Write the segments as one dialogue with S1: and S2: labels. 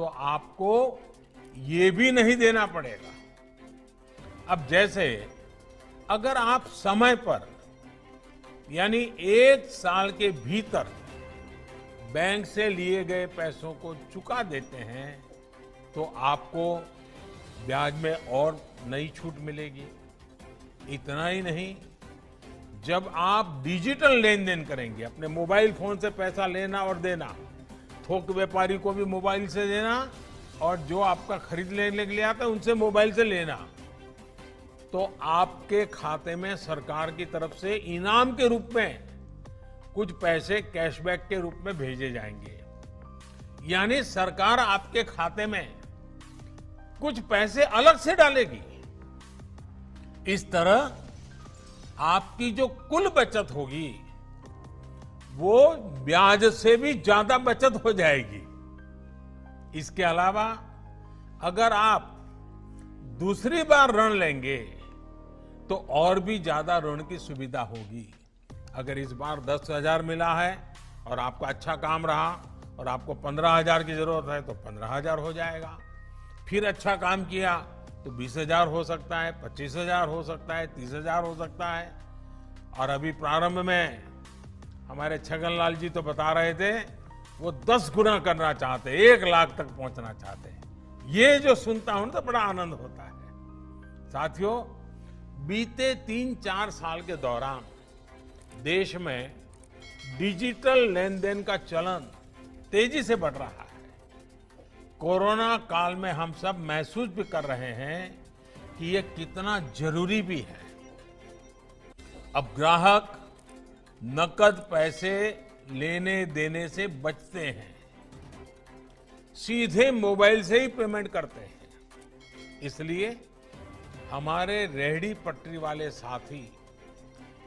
S1: तो आपको ये भी नहीं देना पड़ेगा। अब जैसे अगर आप समय पर यानी 1 साल के भीतर बैंक से लिए गए पैसों को चुका देते हैं तो आपको ब्याज में और नई छूट मिलेगी। इतना ही नहीं, जब आप डिजिटल लेन देन करेंगे, अपने मोबाइल फोन से पैसा लेना और देना, थोक व्यापारी को भी मोबाइल से देना और जो आपका खरीद लेने के लिए आता है उनसे मोबाइल से लेना, तो आपके खाते में सरकार की तरफ से इनाम के रूप में कुछ पैसे कैशबैक के रूप में भेजे जाएंगे। यानी सरकार आपके खाते में कुछ पैसे अलग से डालेगी। इस तरह आपकी जो कुल बचत होगी वो ब्याज से भी ज्यादा बचत हो जाएगी। इसके अलावा अगर आप दूसरी बार ऋण लेंगे तो और भी ज्यादा ऋण की सुविधा होगी। अगर इस बार 10,000 मिला है और आपका अच्छा काम रहा और आपको 15,000 की जरूरत है तो 15,000 हो जाएगा। फिर अच्छा काम किया तो 20,000 हो सकता है, 25,000 हो सकता है, 30,000 हो सकता है। और अभी प्रारंभ में हमारे छगनलाल जी तो बता रहे थे वो 10 गुना करना चाहते, 1 लाख तक पहुंचना चाहते। ये जो सुनता हूं तो बड़ा आनंद होता है। साथियों, बीते 3-4 साल के दौरान देश में डिजिटल लेन देन का चलन तेजी से बढ़ रहा है। कोरोना काल में हम सब महसूस भी कर रहे हैं कि ये कितना जरूरी भी है। अब ग्राहक नकद पैसे लेने देने से बचते हैं, सीधे मोबाइल से ही पेमेंट करते हैं। इसलिए हमारे रेहड़ी पटरी वाले साथी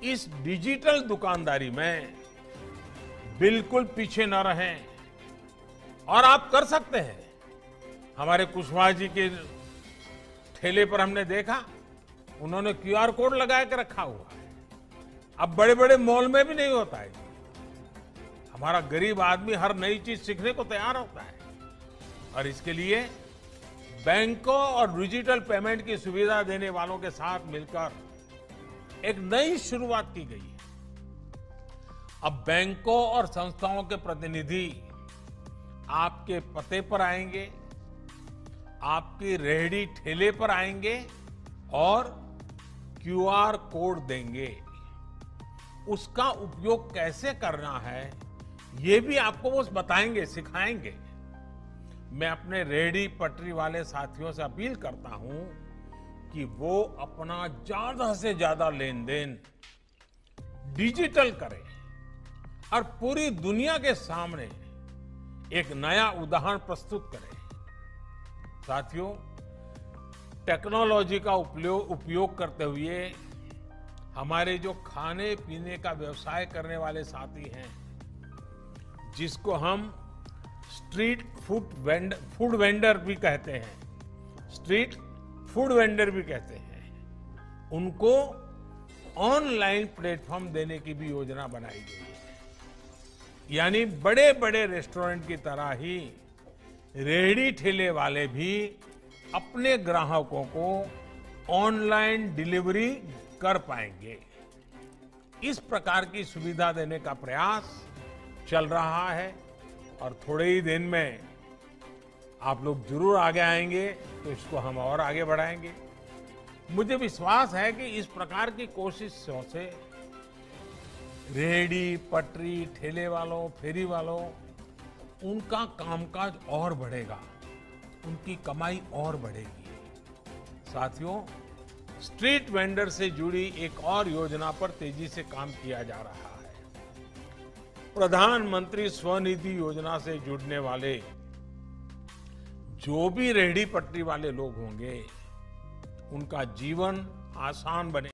S1: इस डिजिटल दुकानदारी में बिल्कुल पीछे न रहें और आप कर सकते हैं। हमारे कुशवाहा जी के ठेले पर हमने देखा, उन्होंने QR कोड लगा के रखा हुआ है। अब बड़े बड़े मॉल में भी नहीं होता है। हमारा गरीब आदमी हर नई चीज सीखने को तैयार होता है और इसके लिए बैंकों और डिजिटल पेमेंट की सुविधा देने वालों के साथ मिलकर एक नई शुरुआत की गई है। अब बैंकों और संस्थाओं के प्रतिनिधि आपके पते पर आएंगे, आपकी रेहड़ी ठेले पर आएंगे और QR कोड देंगे। उसका उपयोग कैसे करना है ये भी आपको वो बताएंगे, सिखाएंगे। मैं अपने रेहड़ी पटरी वाले साथियों से अपील करता हूं कि वो अपना ज्यादा से ज्यादा लेन देन डिजिटल करें और पूरी दुनिया के सामने एक नया उदाहरण प्रस्तुत करें। साथियों, टेक्नोलॉजी का उपयोग करते हुए हमारे जो खाने पीने का व्यवसाय करने वाले साथी हैं, जिसको हम स्ट्रीट फूड वेंडर भी कहते हैं, स्ट्रीट फूड वेंडर भी कहते हैं, उनको ऑनलाइन प्लेटफॉर्म देने की भी योजना बनाई गई है। यानी बड़े बड़े रेस्टोरेंट की तरह ही रेहड़ी ठेले वाले भी अपने ग्राहकों को ऑनलाइन डिलीवरी कर पाएंगे। इस प्रकार की सुविधा देने का प्रयास चल रहा है और थोड़े ही दिन में आप लोग जरूर आगे आएंगे तो इसको हम और आगे बढ़ाएंगे। मुझे विश्वास है कि इस प्रकार की कोशिशों से रेहड़ी पटरी ठेले वालों, फेरी वालों, उनका कामकाज और बढ़ेगा, उनकी कमाई और बढ़ेगी। साथियों, स्ट्रीट वेंडर से जुड़ी एक और योजना पर तेजी से काम किया जा रहा है। प्रधानमंत्री स्वनिधि योजना से जुड़ने वाले जो भी रेहड़ी पटरी वाले लोग होंगे, उनका जीवन आसान बने।